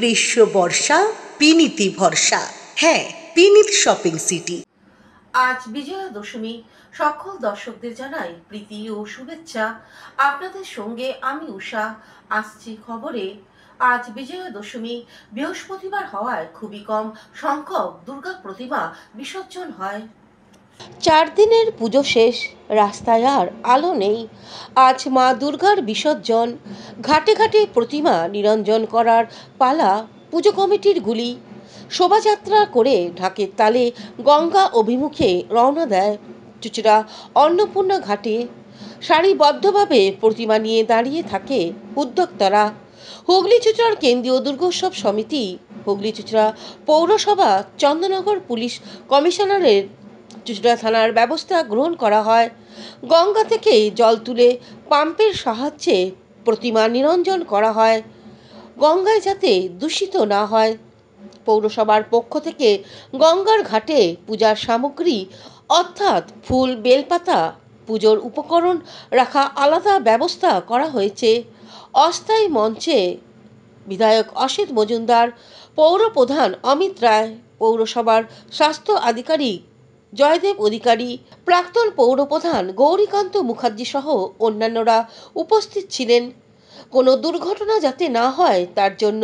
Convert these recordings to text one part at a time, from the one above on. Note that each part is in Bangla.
গ্রীষ্ম বর্ষা পিনিতি ভরসা। হ্যাঁ, পিনিত শপিং সিটি। আজ বিজয়া দশমী। সকল দর্শকদের জানাই প্রীতি ও শুভেচ্ছা। আপনাদের সঙ্গে আমি উষা। আসছি খবরে। আজ বিজয়া দশমী বৃহস্পতিবার হওয়ায় খুবই কম সংখ্যক দুর্গা প্রতিমা বিসর্জন হয়। 4 দিনের পুজো শেষ, রাস্তায় আর আলো নেই। আজ মা দুর্গার বিসর্জন। ঘাটে ঘাটে প্রতিমা নিরঞ্জন করার পালা পুজো কমিটির গুলি। শোভাযাত্রা করে ঢাকের তালে গঙ্গা অভিমুখে রওনা দেয় চুচুড়া অন্নপূর্ণা ঘাটে। সারিবদ্ধভাবে প্রতিমা নিয়ে দাঁড়িয়ে থাকে উদ্যোক্তারা। হুগলি চুচুড়ার কেন্দ্রীয় দুর্গোৎসব সমিতি, হুগলি চুচুড়া পৌরসভা, চন্দননগর পুলিশ কমিশনারের চুচুড়া থানার ব্যবস্থা গ্রহণ করা হয়। গঙ্গা থেকে জল তুলে পাম্পের সাহায্যে প্রতিমা নিরঞ্জন করা হয়, গঙ্গায় যাতে দূষিত না হয়। পৌরসভার পক্ষ থেকে গঙ্গার ঘাটে পূজার সামগ্রী অর্থাৎ ফুল, বেলপাতা, পুজোর উপকরণ রাখা আলাদা ব্যবস্থা করা হয়েছে। অস্থায়ী মঞ্চে বিধায়ক অসিত মজুমদার, পৌর প্রধান অমিত রায়, পৌরসভার স্বাস্থ্য আধিকারিক জয়দেব অধিকারী, প্রাক্তন পৌরপ্রধান গৌরীকান্ত মুখার্জি সহ অন্যান্যরা উপস্থিত ছিলেন। কোনো দুর্ঘটনা যাতে না হয় তার জন্য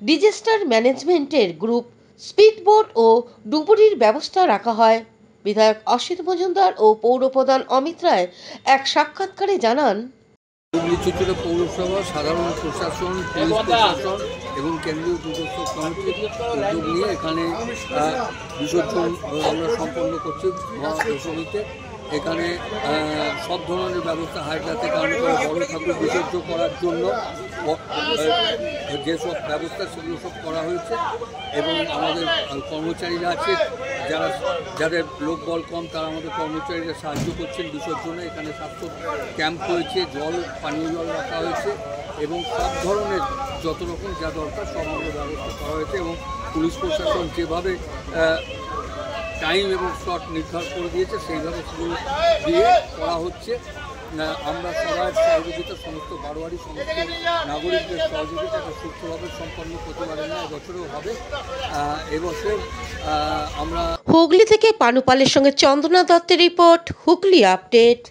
ডিজাস্টার ম্যানেজমেন্টের গ্রুপ, স্পিডবোট ও ডুবুরির ব্যবস্থা রাখা হয়। বিধায়ক অসিত মজুমদার ও পৌরপ্রধান অমিত রায় এক সাক্ষাৎকারে জানান, হুগলি চুচুড়া পৌরসভা, সাধারণ প্রশাসন, পুলিশ প্রশাসন এবং কেন্দ্রীয় দুর্গোৎসব কমিটির উদ্যোগ নিয়ে এখানে বিসর্জন আমরা সম্পন্ন করছি দশমীতে। এখানে সব ধরনের ব্যবস্থা, হাইড্রা থেকে আরম্ভ করে বড় ঠাকুর বিসর্জন করার জন্য যেসব ব্যবস্থা সেগুলো সব করা হয়েছে। এবং আমাদের কর্মচারীরা আছে, যাদের লোকবল কম, তারা আমাদের কর্মচারীরা সাহায্য করছেন বিসর্জনে। এখানে স্বাস্থ্য ক্যাম্প হয়েছে, পানীয় জল রাখা হয়েছে এবং সব ধরনের যত রকম যা দরকার সব আমাদের ব্যবস্থা করা হয়েছে। এবং পুলিশ প্রশাসন যেভাবে টাইম এবং স্লট নির্ধারণ করে দিয়েছে সেইভাবে সেগুলো দিয়ে করা হচ্ছে। আমরা সবার সহযোগিতা, সমস্ত বারোয়ারি সমস্ত নাগরিকদের সহযোগিতা একটা সুস্থভাবে সম্পন্ন করতে পারেন না, এবছরেও হবে। এবছর আমরা হুগলি থেকে পানুপালের সঙ্গে চন্দনা দত্তের রিপোর্ট, হুগলি আপডেট।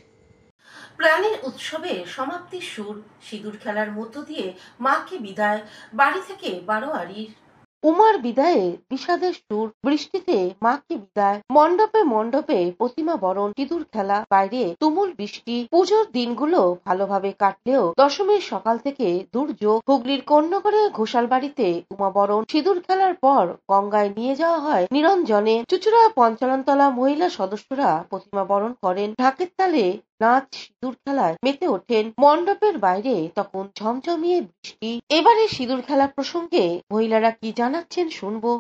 প্রাণের উৎসবে সমাপ্তির সুর, সিঁদুর খেলার মধ্য দিয়ে মাকে বিদায়, বাড়ি থেকে বারোয়ারির। উমার বিদায়ে বিষাদের সুর, বৃষ্টিতে মাকে বিদায়, মণ্ডপে মণ্ডপে প্রতিমা বরণ, সিঁদুর খেলা, বাইরে তুমুল বৃষ্টি। পুজোর দিনগুলো ভালোভাবে কাটলেও দশমীর সকাল থেকে দুর্যোগ। হুগলির কোন্নগরে ঘোষালবাড়িতে উমা বরণ, সিঁদুর খেলার পর গঙ্গায় নিয়ে যাওয়া হয় নিরঞ্জনে। চুচুড়া পঞ্চাননতলা মহিলা সদস্যরা প্রতিমা বরণ করেন। ঢাকের তালে নাচ, সিঁদুর খেলায় মেতে ওঠেন। মণ্ডপের বাইরে তখন ঝমঝমিয়ে বৃষ্টি। এবারে সিঁদুর খেলা প্রসঙ্গে মহিলারা কি জানাচ্ছেন শুনবো।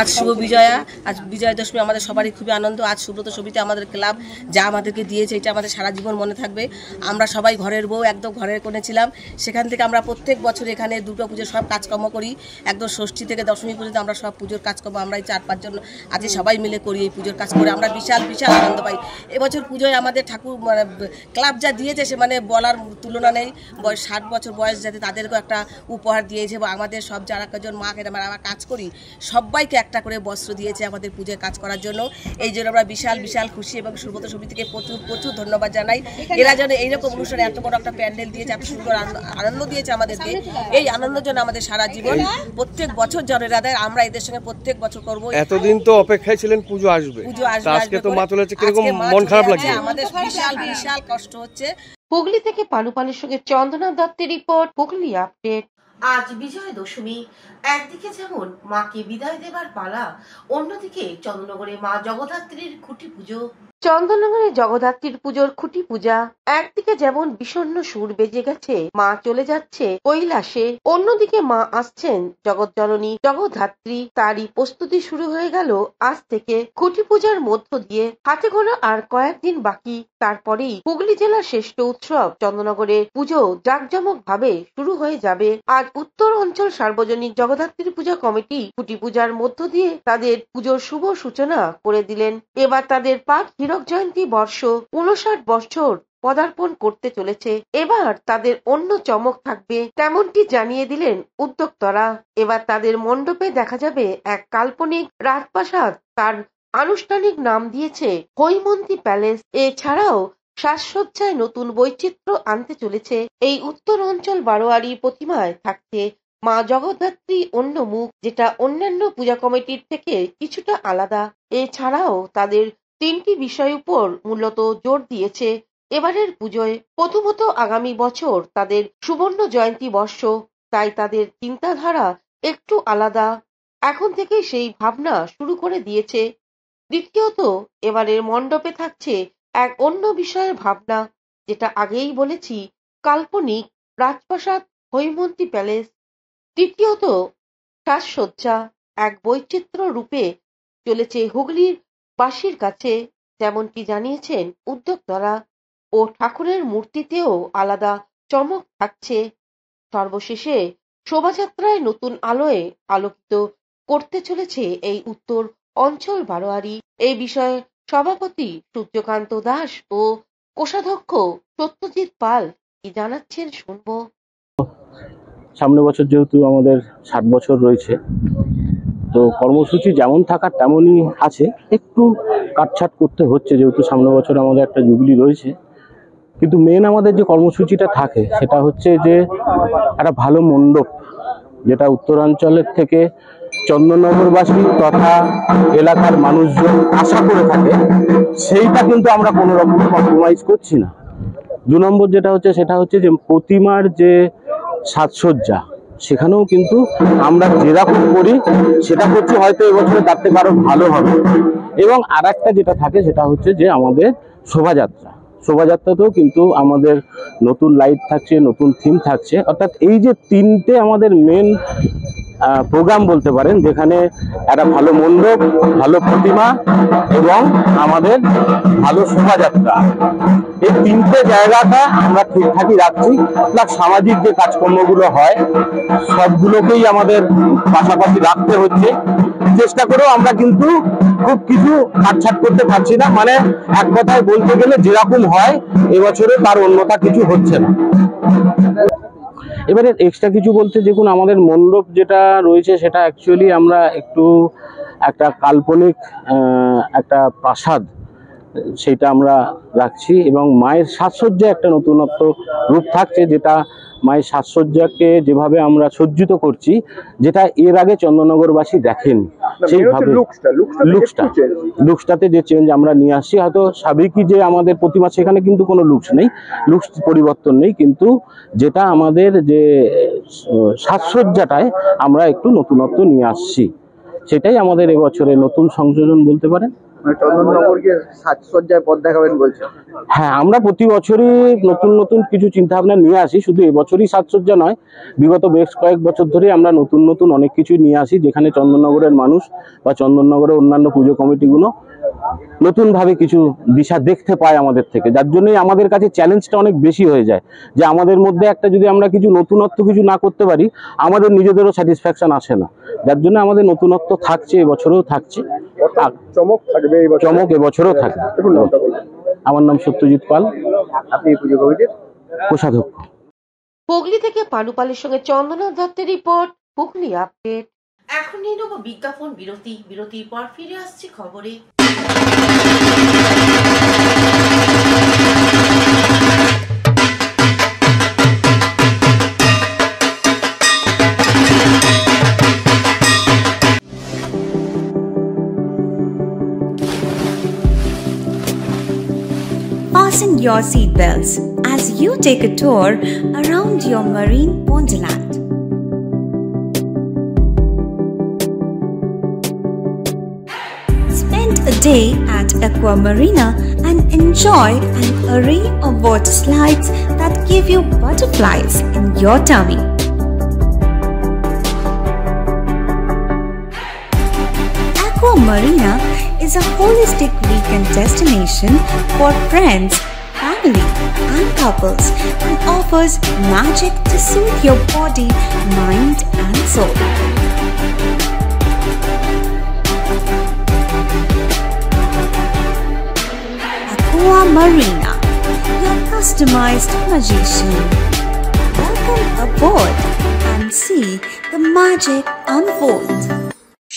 আজ শুভ বিজয়া, আজ বিজয়া দশমী আমাদের সবারই খুবই আনন্দ। আজ সুব্রত সমিতি আমাদের ক্লাব যা আমাদেরকে দিয়েছে এটা আমাদের সারা জীবন মনে থাকবে। আমরা সবাই ঘরের বউ, একদম ঘরের কোণে ছিলাম। সেখান থেকে আমরা প্রত্যেক বছর এখানে দুর্গা পুজোর সব কাজকর্ম করি। একদম ষষ্ঠী থেকে দশমী পর্যন্ত আমরা সব পুজোর কাজকর্ম আমরা এই 4-5 জন আজকে সবাই মিলে করি। এই পুজোর কাজ করে আমরা বিশাল বিশাল আনন্দ পাই। এবছর পুজোয় আমাদের ঠাকুর ক্লাব যা দিয়েছে সে বলার তুলনা নেই। 60 বছর বয়স যাতে তাদেরকেও একটা উপহার দিয়েছে। এবং আমাদের সব যারা কজন মাকে আমরা কাজ করি সবাইকে একটা করে বস্ত্র দিয়েছে আমাদের পুজোয় কাজ করার জন্য। এই জন্য আমরা বিশাল বিশাল খুশি এবং সুব্রত সমিতিকে প্রচুর প্রচুর ধন্যবাদ জানাই। এরা যেন এইরকম অনুষ্ঠানে এত বড় একটা প্যান্ডেল দিয়েছে, এত সুন্দর আনন্দ দিয়েছে আমাদেরকে। এই আনন্দের জন্য আমাদের সারা জীবন প্রত্যেক বছর যেন এরা দেয়, আমরা এদের সঙ্গে প্রত্যেক বছর করবো। এতদিন তো অপেক্ষায় ছিলেন পুজো আসবে, পুজো আসবে, আজকে তো মা চলে যাচ্ছে, কিরকম মন খারাপ লাগছে? আমাদের বিশাল বিশাল কষ্ট হচ্ছে। হুগলি থেকে পানুপালের সঙ্গে চন্দনা দত্তের রিপোর্ট, হুগলি আপডেট। আজ বিজয়া দশমী। একদিকে যেমন মাকে বিদায় দেবার পালা, অন্যদিকে চন্দননগরে মা জগদ্ধাত্রীর খুঁটি পুজো। চন্দননগরে জগদ্ধাত্রীর পুজোর খুঁটি পূজা। একদিকে যেমন বিষণ্ণ সুর বেজে গেছে, মা চলে যাচ্ছে কৈলাসে, অন্যদিকে মা আসছেন জগৎজননী জগদ্ধাত্রী। তারই প্রস্তুতি শুরু হয়ে গেল আজ থেকে। খুঁটি পূজার মধ্য দিয়ে হাতে গোনা আর কয়েকদিন বাকি, তারপরেই হুগলি জেলার শ্রেষ্ঠ উৎসব চন্দননগরের পুজো জাঁকজমক ভাবে শুরু হয়ে যাবে। আজ উত্তর অঞ্চল সার্বজনীন জগদ্ধাত্রী পূজা কমিটি খুঁটি পূজার মধ্য দিয়ে তাদের পুজোর শুভ সূচনা করে দিলেন। এবার তাদের পাক হীরক জয়ন্তী বর্ষ, 59 বছর পদার্পণ করতে চলেছে। এবার তাদের অন্য চমক থাকবে, তেমনটি জানিয়ে দিলেন উদ্যোক্তারা। এবার তাদের মণ্ডপে দেখা যাবে এক কাল্পনিক রাজপ্রাসাদ, তার আনুষ্ঠানিক নাম দিয়েছে হৈমন্তী প্যালেস। এছাড়াও সাজসজ্জায় নতুন বৈচিত্র্য আনতে চলেছে। এই উত্তর অঞ্চল বারোয়ারি প্রতিমায় থাকছে মা জগদ্ধাত্রী অন্য মুখ, যেটা অন্যান্য পূজা কমিটির থেকে কিছুটা আলাদা। এছাড়াও তাদের 3টি বিষয় উপর মূলত জোর দিয়েছে এবারের পুজোয়। প্রথমত, আগামী বছর তাদের সুবর্ণ জয়ন্তী বর্ষ, তাই তাদের চিন্তাধারা একটু আলাদা, এখন থেকে সেই ভাবনা শুরু করে দিয়েছে। দ্বিতীয়ত, এবারের মণ্ডপে থাকছে এক অন্য বিষয়ের ভাবনা, যেটা আগেই বলেছি, কাল্পনিক রাজপ্রাসাদ হৈমন্তী প্যালেস। তৃতীয়ত, সাজসজ্জা এক বৈচিত্র্য রূপে চলেছে হুগলির বাসীর কাছে, যেমনটি জানিয়েছেন উদ্যোক্তারা, ও ঠাকুরের মূর্তিতেও আলাদা চমক থাকছে। সর্বশেষে শোভাযাত্রায় নতুন আলোয় আলোকিত করতে চলেছে এই উত্তর অঞ্চল বারোয়ারি। এই বিষয়ে সভাপতি সূর্যকান্ত দাস ও কোষাধ্যক্ষ সত্যজিৎ পাল কি জানাচ্ছেন শুনবো। সামনে বছর যেহেতু আমাদের 60 বছর রয়েছে, তো কর্মসূচি যেমন থাকার তেমনই আছে, একটু কাটছাট করতে হচ্ছে যেহেতু সামনে বছর আমাদের একটা জুবিলি রয়েছে। কিন্তু মেন আমাদের যে কর্মসূচিটা থাকে সেটা হচ্ছে যে একটা ভালো মণ্ডপ, যেটা উত্তরাঞ্চলের থেকে চন্দননগরবাসী তথা এলাকার মানুষজন আশা করে থাকে, সেইটা কিন্তু আমরা কোনো রকম কম্প্রোমাইজ করছি না। 2 নম্বর যেটা হচ্ছে সেটা হচ্ছে যে প্রতিমার যে সাজসজ্জা, সেখানেও কিন্তু আমরা যেরকম করি সেটা করছি, হয়তো এবছরে তার থেকে আরো ভালো হবে। এবং আর একটা যেটা থাকে সেটা হচ্ছে যে আমাদের শোভাযাত্রাতেও কিন্তু আমাদের নতুন লাইট থাকছে, নতুন থিম থাকছে। অর্থাৎ এই যে 3টে আমাদের মেন প্রোগ্রাম বলতে পারেন, যেখানে একটা ভালো মণ্ডপ, ভালো প্রতিমা এবং আমাদের ভালো শোভাযাত্রা, এই 3টে জায়গাটা আমরা ঠিকঠাকই রাখছি। প্লাস সামাজিক যে কাজকর্মগুলো হয় সবগুলোকেই আমাদের পাশাপাশি রাখতে হচ্ছে। চেষ্টা করেও আমরা কিন্তু খুব কিছু কাটছাট করতে পারছি না, মানে এক কথায় বলতে গেলে যেরকম হয় এবছরে তার অন্যথা কিছু হচ্ছে না। এবারে এক্সট্রা কিছু বলতে, দেখুন আমাদের মণ্ডপ যেটা রয়েছে সেটা অ্যাকচুয়ালি আমরা একটু একটা কাল্পনিক একটা প্রাসাদ সেটা আমরা রাখছি, এবং মায়ের সাজসজ্জা একটা নতুনত্ব রূপ থাকছে, যেটা মায়ের সাজসজ্জাকে যেভাবে আমরা সজ্জিত করছি, যেটা এর আগে চন্দননগরবাসী দেখেনি, সেইভাবে লুকসটাতে যে চেঞ্জ আমরা নিয়ে আসছি। হয়তো সাবেকি যে আমাদের প্রতিমা সেখানে কিন্তু কোনো লুকস পরিবর্তন নেই, কিন্তু যেটা আমাদের যে সাজসজ্জাটায় আমরা একটু নতুনত্ব নিয়ে আসছি, সেটাই আমাদের এবছরের নতুন সংযোজন বলতে পারেন। চন্দননগরকে সাজসজ্জায় পথ দেখাবেন বলছেন? হ্যাঁ, আমরা প্রতি বছরই নতুন নতুন কিছু চিন্তা ভাবনা নিয়ে আসি। শুধু এবছরই সাজসজ্জা নয়, বিগত বেশ কয়েক বছর ধরে আমরা নতুন নতুন অনেক কিছু নিয়ে আসি, যেখানে চন্দননগরের মানুষ বা চন্দননগরের অন্যান্য পুজো কমিটিগুলো নতুনভাবে কিছু দিশা দেখতে পায় আমাদের থেকে, যার জন্যই আমাদের কাছে চ্যালেঞ্জটা অনেক বেশি হয়ে যায়। যে আমাদের মধ্যে একটা যদি আমরা কিছু নতুনত্ব কিছু না করতে পারি, আমাদের নিজেদেরও স্যাটিসফ্যাকশন আসে না, যার জন্য আমাদের নতুনত্ব থাকছে, এবছরেও থাকছে, চমক এবছরও থাকবে। আমার নাম সত্যজিৎ পাল, আপনি পুজো কমিটির কোষাধ্যক্ষ। হুগলি থেকে পানুপালের সঙ্গে চন্দনা দত্তের রিপোর্ট, হুগলি আপডেট। এখন নিয়ে নেব বিজ্ঞাপন বিরতি। বিরতির পর ফিরে আসছি খবরে। Fasten your seatbelts as you take a tour around your marine wonderland. Spend a day at Aqua Marina and enjoy an array of water slides that give you butterflies in your tummy. Aqua Marina is a holistic weekend destination for friends, family, and couples and offers magic to soothe your body, mind, and soul. Aqua Marina, your customized magician. Welcome aboard and see the magic unfold.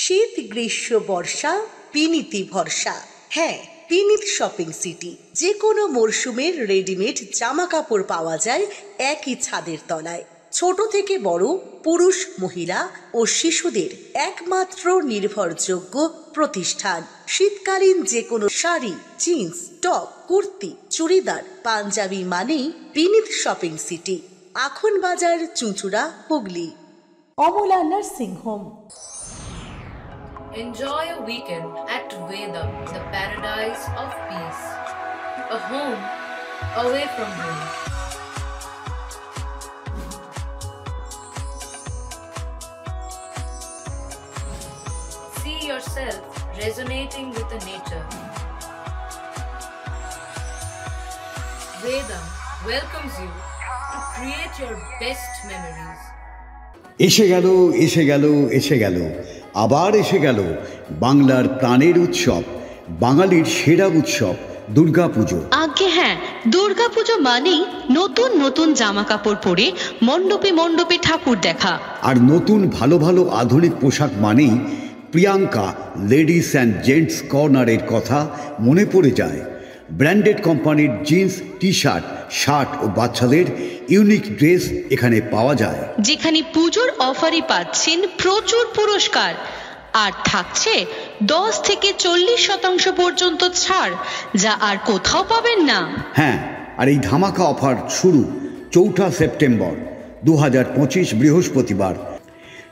শীত গ্রীষ্ম বর্ষা পিনিতি ভরসা। হ্যাঁ, পিনিত শপিং সিটি। যে কোনো মরশুমের রেডিমেড জামা কাপড় পাওয়া যায় একই ছাদের তলায়। ছোট থেকে বড়, পুরুষ, মহিলা ও শিশুদের একমাত্র নির্ভরযোগ্য প্রতিষ্ঠান। শীতকালীন যে কোনো শাড়ি, জিন্স, টপ, কুর্তি, চুড়িদার, পাঞ্জাবি মানেই পিনিত শপিং সিটি। আখন বাজার, চুঁচুড়া, Hooghly. Amala nursing home. Enjoy a weekend at Vedam, the paradise of peace. A home away from home. See yourself resonating with the nature. Vedam welcomes you to create your best memories. এসে গেল এসে গেল এসে গেল আবার এসে গেল বাংলার প্রাণের উৎসব, বাঙালির সেরা উৎসব দুর্গাপুজো। আগে হ্যাঁ, দুর্গাপুজো মানেই নতুন নতুন জামা কাপড় পরে মণ্ডপে মণ্ডপে ঠাকুর দেখা। আর নতুন ভালো ভালো আধুনিক পোশাক মানেই প্রিয়াঙ্কা লেডিস অ্যান্ড জেন্টস কর্নারের কথা মনে পড়ে যায়। ব্র্যান্ডেড কোম্পানির জিন্স, টি শার্ট, শার্ট ও বাচ্চাদের ইউনিক ড্রেস এখানে পাওয়া যায়। যেখানে পুজোর অফারে পাচ্ছেন প্রচুর পুরস্কার আর থাকছে 10 থেকে 40% পর্যন্ত ছাড়, যা আর কোথাও পাবেন না। হ্যাঁ, আর এই ধামাকা অফার শুরু 4 সেপ্টেম্বর 2025 বৃহস্পতিবার।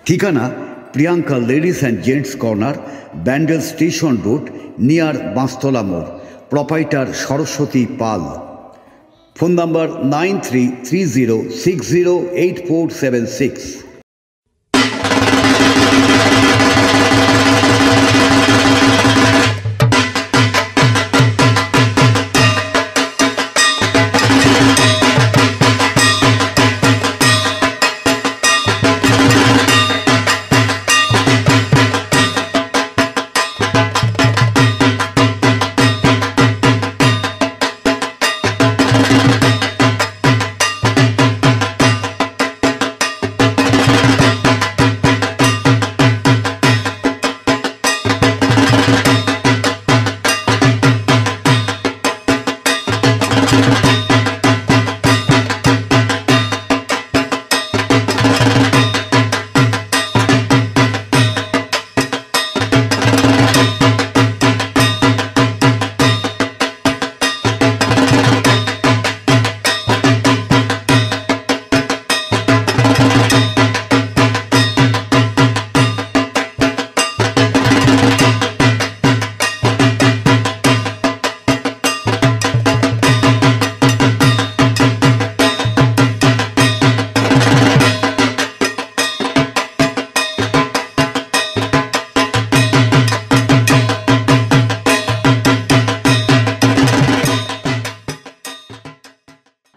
ঠিকানা Priyanka ladies and gents corner, Bandel station road, near Banshtala মোড়। Proprietor Saraswati Pal. Phone number 9330608476।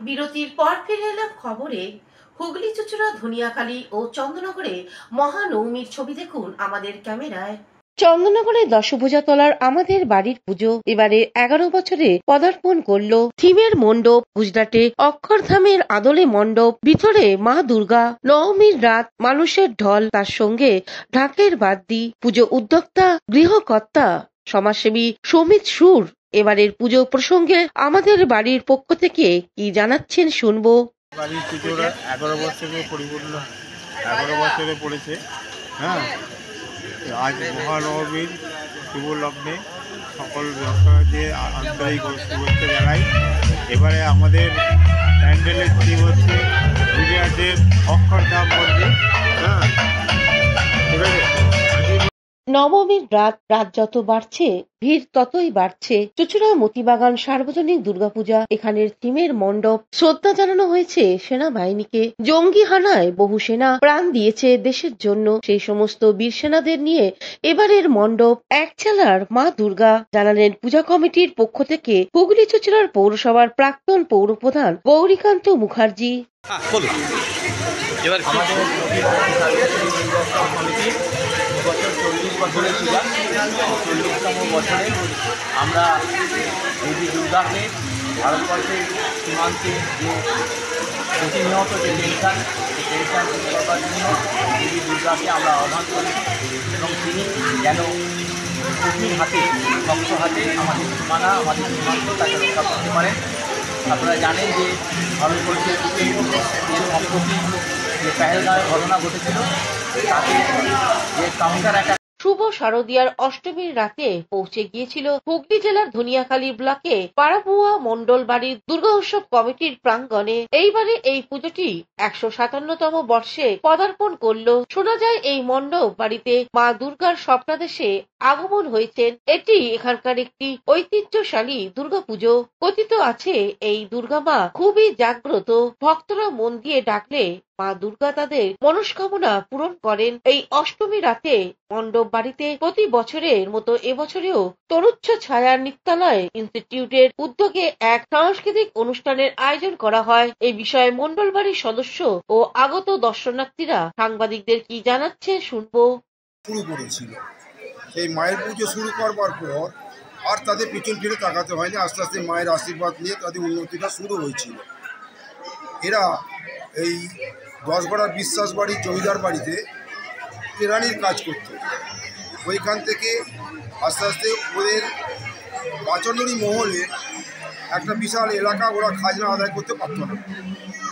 বিরতির পর ফিরে এলাম খবরে। হুগলি, চুঁচুড়া, ধনিয়াখালী ও চন্দননগরে মহানবমীর ছবি দেখুন আমাদের ক্যামেরায়। চন্দননগরের দশভুজা তলার আমাদের বাড়ির পুজো এবারে 11 বছরে পদার্পণ করলো। থিমের মণ্ডপ, গুজরাটে অক্ষরধামের আদলে মণ্ডপ, ভিতরে মা দুর্গা, নবমীর রাত, মানুষের ঢল, তার সঙ্গে ঢাকের বাদ্যি। পুজো উদ্যোক্তা গৃহকর্তা সমাজসেবী সমিত সুর এবারের পুজো প্রসঙ্গে আমাদের বাড়ির পক্ষ থেকে কি জানাচ্ছেন শুনবো। বাড়ির পুজোর 11 বছরে পরিপূর্ণ 11 বছরে পড়েছে। হ্যাঁ, আজ মহানবমীর শুভ লগ্নে সকল দর্শকদের আন্তরিক শুভেচ্ছা জানাই। এবারে আমাদের প্যান্ডেলের থিম হচ্ছে গুজরাটের অক্ষরধাম মন্দির। হ্যাঁ, ঠিক আছে। নবমীর রাত যত বাড়ছে ভিড় ততই বাড়ছে। চুঁচুড়া মতিবাগান সার্বজনিক দুর্গাপূজা, এখানের থিমের মণ্ডপ। শ্রদ্ধা জানানো হয়েছে সেনাবাহিনীকে। জঙ্গি হানায় বহু সেনা প্রাণ দিয়েছে দেশের জন্য, সেই সমস্ত বীর সেনাদের নিয়ে এবারের মণ্ডপ। একচালার মা দুর্গা জানালেন পূজা কমিটির পক্ষ থেকে হুগলি চুঁচুড়ার পৌরসভার প্রাক্তন পৌরপ্রধান গৌরীকান্ত মুখার্জি। এবার আমাদের বছর 40 বছরের পূজা, 40তম বছরে আমরা দেবী দুর্গাকে ভারতবর্ষের সীমান্তে যে প্রতিনিয়ত যে টেনশন, সেই টেনশন ঠিক করার জন্য দেবী দুর্গাকে আমরা আহ্বান করি এবং তিনি যেন কঠিন হাতে, শক্ত হাতে আমাদের সীমানা, আমাদের সীমান্ত তাকে রক্ষা করতে পারেন। আপনারা জানেন যে ভারতবর্ষের যে সম্প্রতি যে পেহেলগাঁওয়ের ঘটনা ঘটেছিল তাতে যে কাউন্টার অ্যাটাক শুভ শারদীয়ার অষ্টমীর রাতে পৌঁছে গিয়েছিল হুগলি জেলার ধনিয়াখালী ব্লকে পাড়াবুয়া মন্ডল বাড়ির দুর্গা উৎসব কমিটির প্রাঙ্গণে। এইবারে এই পুজোটি 157তম বর্ষে পদার্পণ করলো। শোনা যায় এই মণ্ডপ বাড়িতে মা দুর্গার স্বপ্নাদেশে আগমন হয়েছেন। এটি এখানকার একটি ঐতিহ্যশালী দুর্গাপুজো। কথিত আছে এই দুর্গা মা খুবই জাগ্রত, ভক্তরা মন দিয়ে ডাকলে মা দুর্গা তাদের মনস্কামনা পূরণ করেন। এই অষ্টমী রাতে মণ্ডপ বাড়িতে প্রতি বছরের মতো এবছরেও তরুচ্ছ ছায়া নৃত্যালয় ইনস্টিটিউটের উদ্যোগে এক সাংস্কৃতিক অনুষ্ঠানের আয়োজন করা হয়। এই বিষয়ে মণ্ডল বাড়ির সদস্য ও আগত দর্শনার্থীরা সাংবাদিকদের কি জানাচ্ছে শুনবো। শুরু করেছিল এই মায়ের পুজো শুরু করবার পর আর তাদের পিছন ফিরে তাকাতে হয়নি। আস্তে আস্তে মায়ের আশীর্বাদ নিয়ে তাদের উন্নতিটা শুরু হয়েছিল। এরা এই 10 গড়ার বিশ্বাস বাড়ির জমিদার বাড়িতে কেরানির কাজ করত। ওইখান থেকে আস্তে আস্তে ওদের বাচনডি মহলে একটা বিশাল এলাকা ওরা খাজনা আদায় করতে পারত না।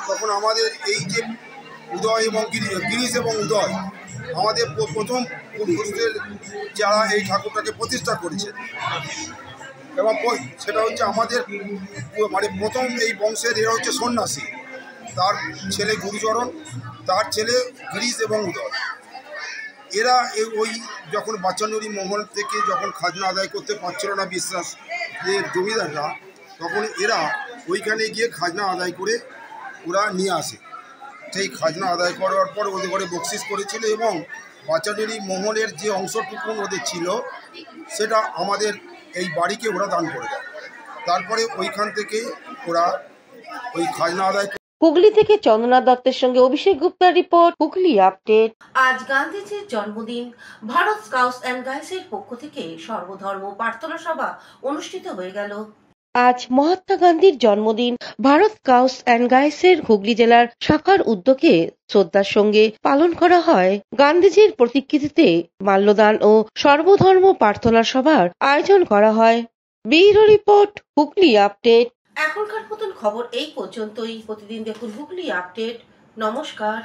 তখন আমাদের এই যে উদয় এবং গিরিশ এবং উদয় আমাদের প্রথম পুরুষদের যারা এই ঠাকুরটাকে প্রতিষ্ঠা করেছে এবং সেটা হচ্ছে আমাদের মানে প্রথম এই বংশের এরা হচ্ছে সন্ন্যাসী, তার ছেলে গুরুচরণ, তার ছেলে গিরিশ এবং উদয়। এরা ওই যখন বাচ্চানুরি মহল থেকে যখন খাজনা আদায় করতে পারছিল না বিশ্বাসদের জমিদাররা, তখন এরা ওইখানে গিয়ে খাজনা আদায় করে ওরা নিয়ে আসে। সেই খাজনা আদায় করার পর ওদের ঘরে বকশিস করেছিল এবং বাচ্চানুরি মহলের যে অংশটুকু ওদের ছিল সেটা আমাদের এই বাড়িকে ওরা দান করে দেয়। তারপরে ওইখান থেকে ওরা ওই খাজনা আদায়। হুগলি থেকে চন্দনা দত্তের সঙ্গে অভিষেক গুপ্তার রিপোর্ট, হুগলি আপডেট। আজ গান্ধীজির জন্মদিন। ভারত স্কাউটস অ্যান্ড গাইডসের পক্ষ থেকে সর্বধর্ম প্রার্থনা সভা অনুষ্ঠিত হয়ে গেল। আজ মহাত্মা গান্ধীর জন্মদিন। ভারত স্কাউটস অ্যান্ড গাইডসের হুগলি জেলার শাখার উদ্যোগে শ্রদ্ধার সঙ্গে পালন করা হয়। গান্ধীজির প্রতিকৃতিতে মাল্যদান ও সর্বধর্ম প্রার্থনা সভার আয়োজন করা হয়। Bureau report, Hooghly update. এখনকার মতন খবর এই পর্যন্তই। প্রতিদিন দেখুন হুগলি আপডেট। নমস্কার।